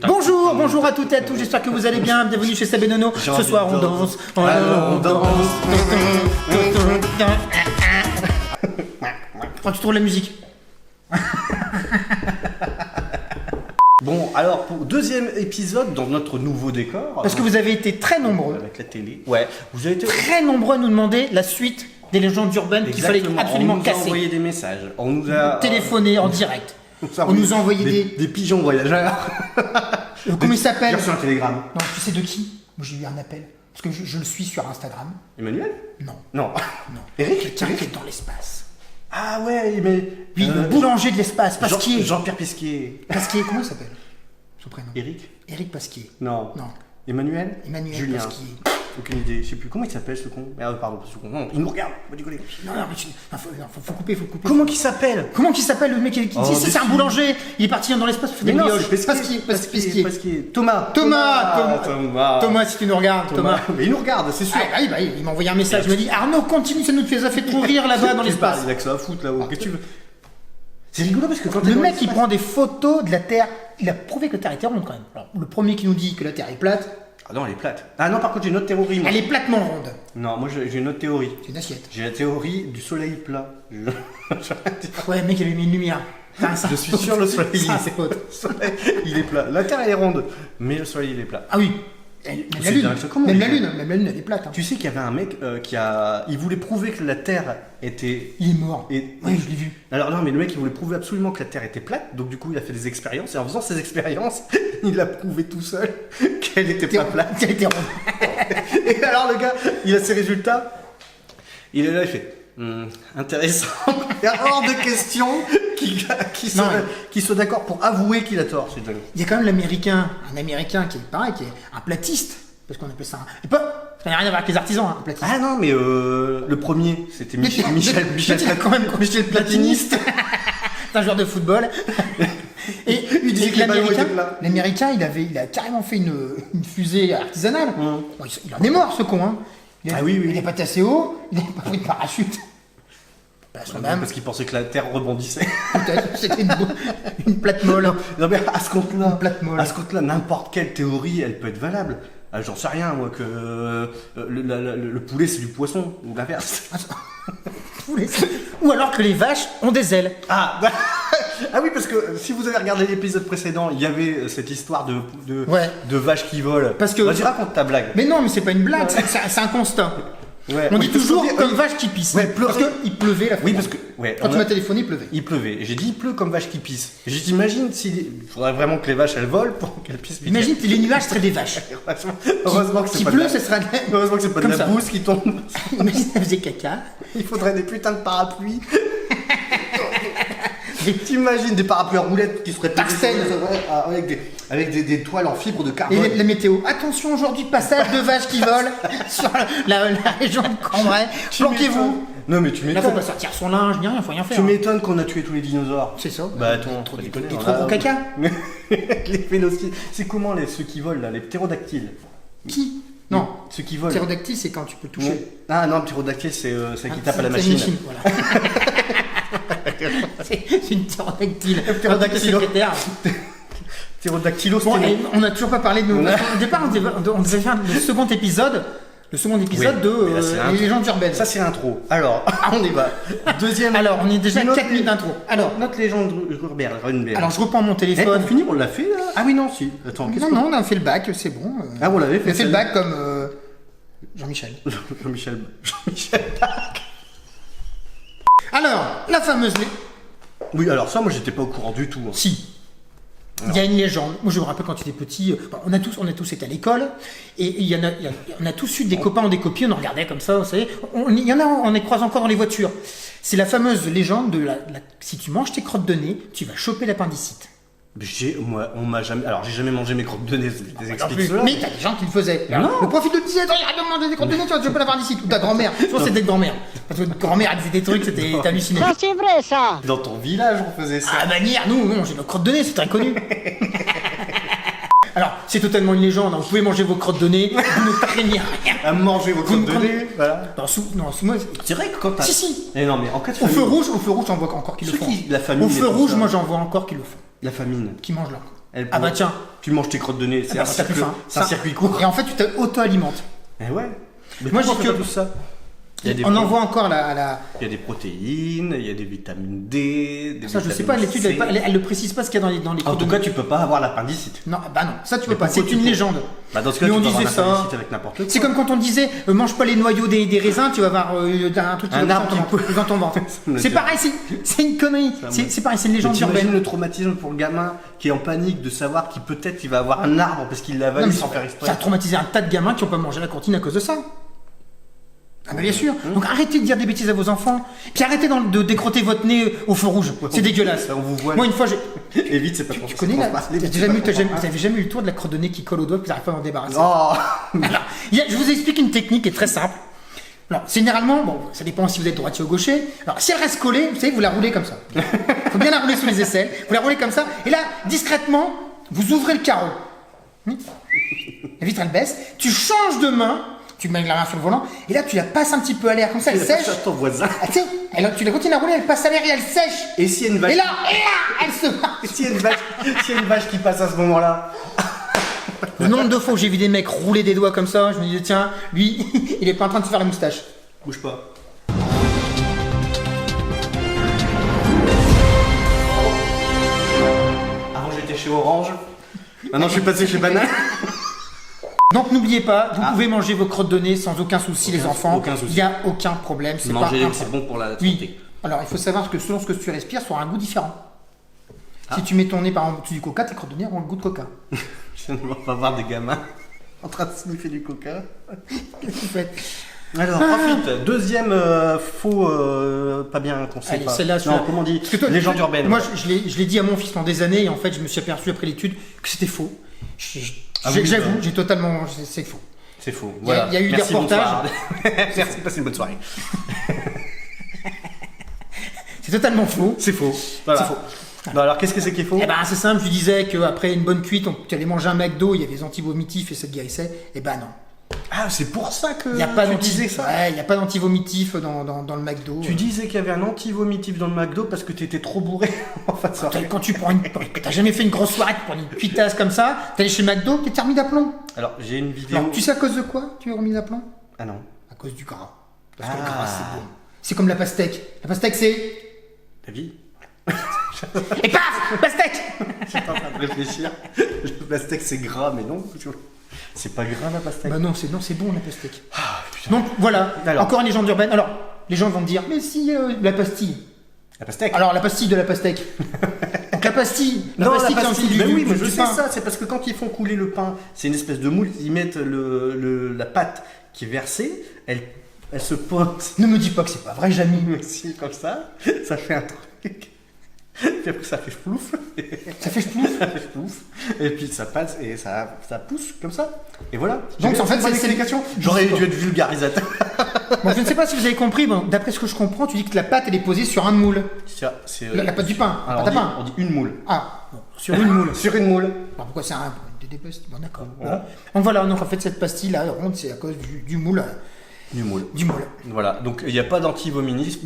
Bonjour à toutes et à tous, j'espère que vous allez bien, bienvenue chez Seb et Nono. Ce soir on danse, on danse. Quand tu trouves la musique. Bon, alors pour deuxième épisode dans notre nouveau décor. Parce que vous avez été très nombreux. Avec la télé. Ouais, vous avez été très nombreux à nous demander la suite des légendes urbaines qu'il fallait absolument casser. On nous a envoyé des messages, on nous a téléphoné en direct. On nous a envoyé des pigeons voyageurs. Comment il s'appelle? J'ai reçu un télégramme. Non, tu sais de qui? Moi j'ai eu un appel. Parce que je le suis sur Instagram. Emmanuel? Non. Non. Eric? Quelqu'un qui est dans l'espace. Ah ouais, mais... Oui, le boulanger de l'espace, Pasquier. Jean-Pierre Pasquier. Pasquier, comment il s'appelle? Son prénom. Eric Pasquier. Non. Non. Emmanuel Julien. Pasquier. Aucune idée, je sais plus. Comment il s'appelle ce con? Ah pardon, ce con. Non, il nous regarde, on va décoller. Non, mais faut couper. Comment qu'il s'appelle? Comment qu'il s'appelle le mec qui dit c'est un boulanger? Il est parti dans l'espace pour faire des brioches. Pasquier. Thomas, si tu nous regardes, Thomas. Mais il nous regarde, c'est sûr. Ah, il m'a envoyé un message, il m'a dit Arnaud, continue, ça nous fait trop rire là-bas dans l'espace. Il a que ça à foutre là-haut, qu'est-ce que tu veux? C'est rigolo parce que quand le mec il prend des photos de la Terre, il a prouvé que la Terre était ronde quand même. Alors, le premier qui nous dit que la Terre est plate. Ah non, elle est plate. Ah non, par contre, j'ai une autre théorie. Moi. Elle est platement ronde. Non, moi j'ai une autre théorie. C'est une assiette. J'ai la théorie du soleil plat. Ouais, mec, il a mis une lumière. Je suis sûr, le soleil, il est plat. La Terre, elle est ronde, mais le soleil, il est plat. Ah oui. Même la lune, elle est plate. Hein. Tu sais qu'il y avait un mec il voulait prouver que la Terre était... Il est mort. Oui, je l'ai vu. Alors non, mais le mec, il voulait prouver absolument que la Terre était plate, donc du coup, il a fait des expériences, et en faisant ces expériences, il a prouvé tout seul qu'elle était pas plate. Qu'elle était ronde. Et alors, le gars, il a ses résultats, il est là, il fait... intéressant. Il y a hors de question qui soit d'accord pour avouer qu'il a tort. C'est dingue. Il y a quand même un américain qui est pareil, qui est un platiste, parce qu'on appelle ça ça n'a rien à voir avec les artisans, un platiste. Ah non, mais le premier, c'était Michel Platiniste. C'est un joueur de football. Et il disait que l'américain, il a carrément fait une fusée artisanale. Bon, il en est mort, ce con, hein. Il n'est pas tassé haut, il n'a pas pris de parachute. Parce qu'il pensait que la Terre rebondissait. Peut-être, c'était une plate molle. Non mais à ce compte-là, n'importe quelle théorie, elle peut être valable. J'en sais rien, moi, que le poulet c'est du poisson, ou l'inverse. Ou alors que les vaches ont des ailes. Ah oui, parce que si vous avez regardé l'épisode précédent, il y avait cette histoire de vaches qui volent. Parce que... Vas-y, raconte ta blague. Mais non, mais c'est pas une blague, c'est un constat. Ouais. On dit toujours comme vache qui pisse. Ouais, parce qu'il pleuvait la fois. Oui, parce que quand tu m'as téléphoné, il pleuvait. Il pleuvait. J'ai dit il pleut comme vache qui pisse. J'ai dit imagine il faudrait vraiment que les vaches elles volent pour qu'elles pissent. Imagine que les nuages seraient des vaches. Heureusement que c'est pas heureusement que c'est pas de la bouse qui tombe. Imagine elle faisait caca. Il faudrait des putains de parapluies. T'imagines des parapluies à roulettes qui seraient Tungstène avec des toiles en fibre de carbone. Et la météo. Attention, aujourd'hui, passage de vaches qui volent sur la région de Cambrai. Planquez-vous. Non mais tu m'étonnes. Là, faut pas sortir son linge, ni rien, faut rien faire. Tu m'étonnes qu'on a tué tous les dinosaures. C'est ça. Bah attends, des trop gros caca. Les vélocités. C'est comment ceux qui volent là, les ptérodactyles? Qui? Non. Ceux qui volent. Ptérodactyle, c'est quand tu peux toucher. Ah non, ptérodactyle, c'est qui tape à la machine. Voilà. C'est une ptérodactyle. Secrétaire. Ptérodactylo. Bon, on n'a toujours pas parlé de nous. Au départ, on devait faire le second épisode. Le second épisode de Les légendes urbaines. Ça, c'est l'intro. Alors, on y va. Deuxième. Alors, on est déjà 4 minutes d'intro. Alors, notre légende urbaine. Alors, je reprends mon téléphone. On finit, on l'a fait là. Ah oui, non, si. Attends, non, on a fait le bac, c'est bon. Ah, on l'avait fait. On a fait le bac comme Jean-Michel. Jean-Michel. Alors, la fameuse. Oui, alors ça, moi, j'étais pas au courant du tout. Hein. Si. Il y a une légende. Moi, je me rappelle quand tu étais petit, on a tous été à l'école, et on a tous eu des copains ou des copines, on regardait comme ça, vous savez. Il y en a, on les croise encore dans les voitures. C'est la fameuse légende de si tu manges tes crottes de nez, tu vas choper l'appendicite. On m'a jamais. Alors, j'ai jamais mangé mes crottes de nez, des explications. Mais t'as des gens qui le faisaient. Non. Le prof, il te disait, attends, arrête de manger des crottes de nez, tu vas te choper l'appendicite. Ou ta grand-mère. Soit c'était de grand-mère. Parce que grand-mère, elle disait des trucs, c'était halluciné. Ça, c'est vrai, ça. Dans ton village, on faisait ça. Ah, manière, nous, on mangeait nos crottes de nez, c'est très connu. Alors, c'est totalement une légende, hein. Vous pouvez manger vos crottes de nez, vous ne craignez rien. À manger vos crottes de nez, voilà. Non, moi... C'est vrai que quand t'as... Si. Mais non, mais en cas de famine... Au feu rouge, j'en vois encore qui le font. La famine, au feu rouge, moi, j'en vois encore qui le font. La famine. Qui mangent leur... Ah bah tiens. Tu manges tes crottes de nez, c'est Ah bah, t'as plus faim. un circuit court. Et en fait, tu t'auto-alimentes. Eh ouais. Mais Moi, pourquoi j'ai on que fait pas tout ça. On en voit encore la... Il y a des protéines, il y a des vitamines D, des Ça, je sais vitamines pas, l'étude, C. elle ne précise pas ce qu'il y a dans les En tout cas, tu peux pas avoir l'appendicite. Non, bah non, ça tu peux Mais pas, pourquoi c'est tu une peux légende. Bah dans ce cas, Mais tu on peux avoir disait ça. l'appendicite avec n'importe quoi. C'est comme quand on disait mange pas les noyaux des raisins, tu vas avoir un truc qui Un va arbre dans ton ventre. C'est pareil, c'est une connerie. C'est pareil, c'est une légende T'imagines urbaine. le traumatisme pour le gamin qui est en panique de savoir qu'il peut-être il va avoir un arbre parce qu'il l'a Non, avalé mais sans faire exprès. ça a traumatisé un tas de gamins qui n'ont pas mangé la cantine à cause de ça. Ah bah bien sûr. Donc arrêtez de dire des bêtises à vos enfants. Puis arrêtez de décrotter votre nez au feu rouge. C'est dégueulasse. On vous voit. Moi une fois, Et vite, c'est pas tu connais là, vous avez jamais eu le tour de la crotte de nez qui colle au doigt, puis vous n'arrivez pas à en débarrasser. Oh. Alors, je vous explique une technique qui est très simple. Alors, généralement, bon, ça dépend si vous êtes droitier ou gaucher. Alors, si elle reste collée, vous savez, vous la roulez comme ça. Il faut bien la rouler sous les aisselles. Vous la roulez comme ça. Et là, discrètement, vous ouvrez le carreau. La vitre, elle baisse. Tu changes de main. Tu mets la main sur le volant. Et là, tu la passes un petit peu à l'air. Comme ça, elle sèche. Ton voisin. Ah, tu sais, tu la continues à rouler, elle passe à l'air et elle sèche. Et s'il y a une vache. Et là, elle se S'il y a une vache qui passe à ce moment-là. Le nombre de fois où j'ai vu des mecs rouler des doigts comme ça, je me disais, tiens, lui, il est pas en train de se faire la moustache. Bouge pas. Avant j'étais chez Orange. Maintenant je suis passé chez Banane. Donc n'oubliez pas, vous pouvez manger vos crottes de nez sans aucun souci, les enfants. aucun souci. Il n'y a aucun problème. C'est pas Manger, un c'est problème. bon pour la santé. Oui. Alors il faut savoir que selon ce que tu respires, ça aura un goût différent. Si tu mets ton nez par exemple au-dessus du coca, tes crottes de nez auront le goût de coca. Je ne vais pas voir des gamins en train de sniffer du coca. Qu'est-ce que vous faites? Alors, ensuite, deuxième faux, pas bien qu'on sait Allez, pas. celle-là, Non, comment on dit Parce que toi, légende urbaine. Moi, ouais. je l'ai dit à mon fils pendant des années et en fait, je me suis aperçu après l'étude que c'était faux. Ah oui, J'avoue, j'ai totalement. C'est faux. C'est faux. Il y a- Voilà. il y a eu des Merci, reportages. bonsoir. Merci, passez une bonne soirée. C'est totalement faux. C'est faux. Voilà. C'est faux. Bon, alors, qu'est-ce que c'est qui est faux Eh ben, c'est simple, je disais qu'après une bonne cuite, tu allais manger un McDo, il y avait des antivomitifs et ça te guérissait. Eh ben non. Ah, c'est pour ça que Il n'y a pas tu disais ça. Ouais, il y a pas d'antivomitif dans le McDo. Tu disais qu'il y avait un anti-vomitif dans le McDo parce que tu étais trop bourré en fin de soirée. Quand tu prends t'as jamais fait une grosse soirée, tu prends une cuitasse comme ça, t'es allé chez McDo, t'es remis d'aplomb. Alors, j'ai une vidéo. Alors, tu sais à cause de quoi tu es remis d'aplomb? Ah non. À cause du gras. Parce que le Ah. gras, c'est bon. C'est comme la pastèque. La pastèque, c'est. Ta vie. Et paf, pastèque. J'étais en train de réfléchir. Le pastèque, c'est gras, mais non. C'est pas gras la pastèque. Bah non, c'est bon la pastèque. Ah, putain. Donc voilà, Alors. encore une légende urbaine. Alors, les gens vont te dire, mais si, la pastille. La pastèque. Alors, la pastille de la pastèque. Donc la pastille. Non, la c'est en pastille, dessous ben oui, mais du je sais pain. ça, c'est parce que quand ils font couler le pain, c'est une espèce de moule, ils mettent la pâte qui est versée, elle se pose Ne me dis pas que c'est pas vrai, Jamy. aussi comme ça fait un truc, puis après ça fait flouf, Ça fait plouf. ça fait flouf, et puis ça passe et ça pousse comme ça, et voilà. Donc, en fait, c'est c'est- l'explication. J'aurais dû être vulgarisateur. Bon, je ne sais pas si vous avez compris, bon, d'après ce que je comprends, tu dis que la pâte elle est posée sur un moule. C'est La pâte du pain, la Alors, pâte à on pain. dit une moule. Ah, bon, sur une moule. Sur une moule. Alors pourquoi c'est un. Des pastilles. Bon, d'accord. Voilà. Donc voilà, donc en fait, cette pastille là, ronde, c'est à cause du moule. Du moule. Du moule. Voilà, donc il n'y a pas d'anti-vomitif.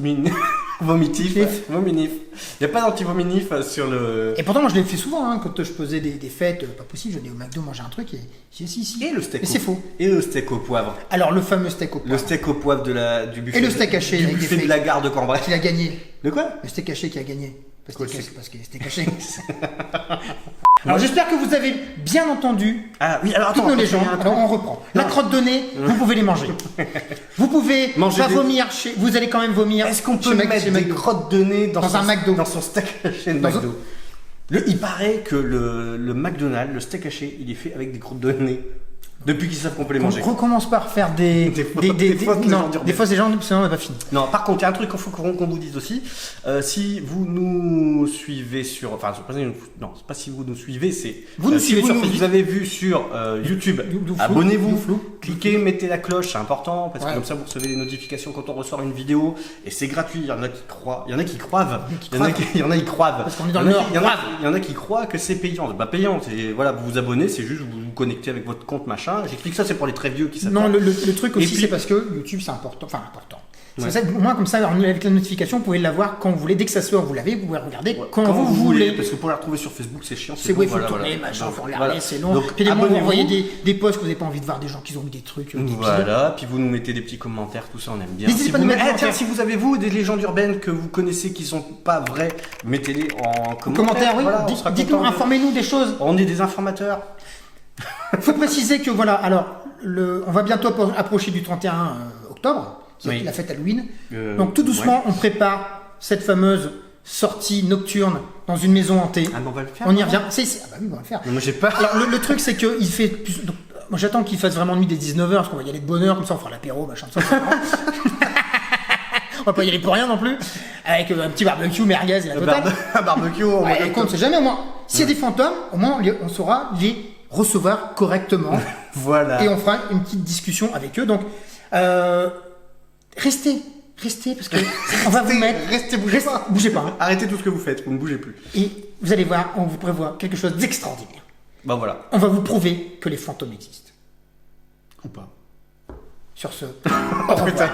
Vomitif. Vominif. Il n'y a pas d'anti-vominif sur le. Et pourtant, moi je l'ai fait souvent, hein, quand je faisais des fêtes, pas possible, j'allais au McDo manger un truc et j'ai dit si. Et le steak. Mais c'est faux. Et le steak au poivre. Alors, le fameux steak au poivre. Le steak au poivre du buffet. Et le steak haché Du avec des buffet de fake. la gare de Cambrai. Qui a gagné. De quoi? Le steak haché qui a gagné. Parce Quoi, que c'est- parce que c'était caché. Alors j'espère que vous avez bien entendu Ah oui, alors toutes attends. nos attends, légendes. il y a un truc. Alors on reprend. La crotte de nez, vous pouvez les manger. Vous pouvez Manger pas des- vomir chez. Vous allez quand même vomir. Est-ce qu'on chez peut Mac- mettre chez des McDo. crottes de nez dans Dans un McDo. Dans son steak haché de Dans McDo. Il paraît que le McDonald's, le steak haché, il est fait avec des crottes de nez. Depuis qu'ils savent qu'on peut les manger. On recommence par faire des Des fausses non, légendes des urbaines. fausses légendes, sinon on n'a pas fini. Non, par contre, il y a un truc qu'il faut qu'on vous dise aussi. Si vous nous suivez sur. Enfin, non, c'est pas si vous nous suivez, c'est. Vous nous si suivez vous sur nous Facebook. avez vu sur YouTube, Flou. abonnez-vous, Flou. cliquez, mettez la cloche, c'est important, parce que Ouais. comme ça vous recevez les notifications quand on ressort une vidéo, et c'est gratuit. Il y en a qui croient, il y en a qui croivent, il y en a qui croivent. Parce qu'on est dans le Nord. Il y en a qui croient que c'est payant. C'est pas payant, c'est voilà, vous vous abonnez, c'est juste vous vous connectez avec votre compte machin. J'explique ça, c'est pour les très vieux qui savent Non, pas. le truc Et aussi, puis- c'est parce que YouTube, c'est important. Enfin, important. C'est ça, au moins comme ça, avec la notification, vous pouvez l'avoir quand vous voulez. Dès que ça sort, vous l'avez, vous pouvez regarder quand vous voulez. Parce que pour la retrouver sur Facebook, c'est chiant. C'est long, il faut tourner, machin, il faut regarder, c'est long. Donc, puis des moments, vous envoyez des posts que vous n'avez pas envie de voir, des gens qui ont mis des trucs. Voilà, puis vous nous mettez des petits commentaires, tout ça, on aime bien. N'hésitez pas à nous mettre tiens, si vous avez des légendes urbaines que vous connaissez qui sont pas vraies, mettez-les en commentaire. Oui, voilà, dites-nous, informez-nous des choses. On est des informateurs. Il faut préciser que voilà, alors, on va bientôt approcher du 31 octobre, qui est la fête Halloween. Donc tout doucement, on prépare cette fameuse sortie nocturne dans une maison hantée. Ah, on va le faire. On y revient. Ah bah oui, on va le faire. Moi, j'ai pas. Alors le truc, c'est qu'il fait plus. Donc, moi, j'attends qu'il fasse vraiment nuit des 19h, parce qu'on va y aller de bonne heure, comme ça on fera l'apéro, machin, ça. On va pas y aller pour rien non plus. Avec un petit barbecue, merguez et la totale. Un barbecue, on ne sait jamais, au moins. S'il y a des fantômes, au moins on saura les recevoir correctement. Voilà. Et on fera une petite discussion avec eux. Donc, restez, parce que on va vous mettre. Bougez pas. Hein. Arrêtez tout ce que vous faites, vous ne bougez plus. Et vous allez voir, on vous prévoit quelque chose d'extraordinaire. Bah voilà. On va vous prouver que les fantômes existent. Ou pas. Sur ce, au revoir.